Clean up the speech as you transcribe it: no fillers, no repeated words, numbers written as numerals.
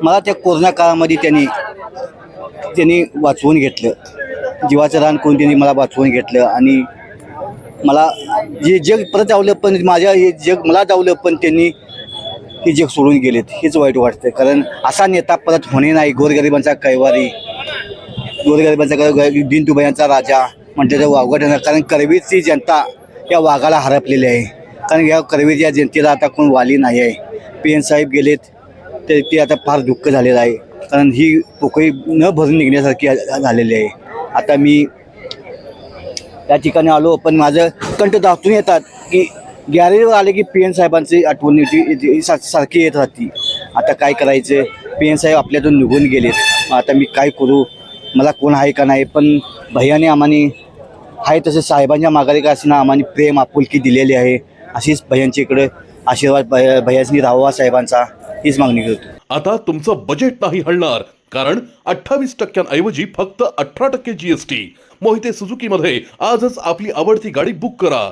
मला त्या कोरोना काळामध्ये त्यांनी वाचवून घेतलं, जीवाचं रान करून त्यांनी मला वाचवून घेतलं आणि मला जे जग परत जावलं पण माझ्या हे जग मला जावलं पण त्यांनी हे जग सोडून गेलेत. हेच वाईट वाटतं, कारण असा नेता परत होणे नाही. गोरगरिबांचा कैवारी, गोरगरिबांचा दीनदुबळ्यांचा राजा म्हणते तर वावगट येणार, कारण करवीरची जनता या वाघाला हरपलेली आहे. कारण या करवीर या जनतेला आता कोण वाली नाही आहे. PN साहेब गेलेत तर ते आता फार दुःख झालेलं आहे, कारण ही पोकळी न भरून निघण्यासारखी झालेली आहे. आता मी या ठिकाणी आलो पण माझं कंठ दाटून येतात की गॅलरीवर आले की PN साहेबांची आठवण सारखी येत राहती. आता काय करायचं, PN साहेब आपल्यातून निघून गेलेत. आता मी काय करू, मला कोण आहे का नाही. पण भैयाने आम्हाने आहे तसं साहेबांच्या माघारी का असं आम्हाने प्रेम आपुलकी दिलेली आहे. अशीच भैयांच्या इकडे आशीर्वाद भैयासनी राहावा साहेबांचा, हीच मागणी करतो. आता तुमचं बजेट नाही हलणार, कारण 28% फक्त 18% GST. मोहिते सुझुकी मध्ये आजच आपली आवडती गाडी बुक करा.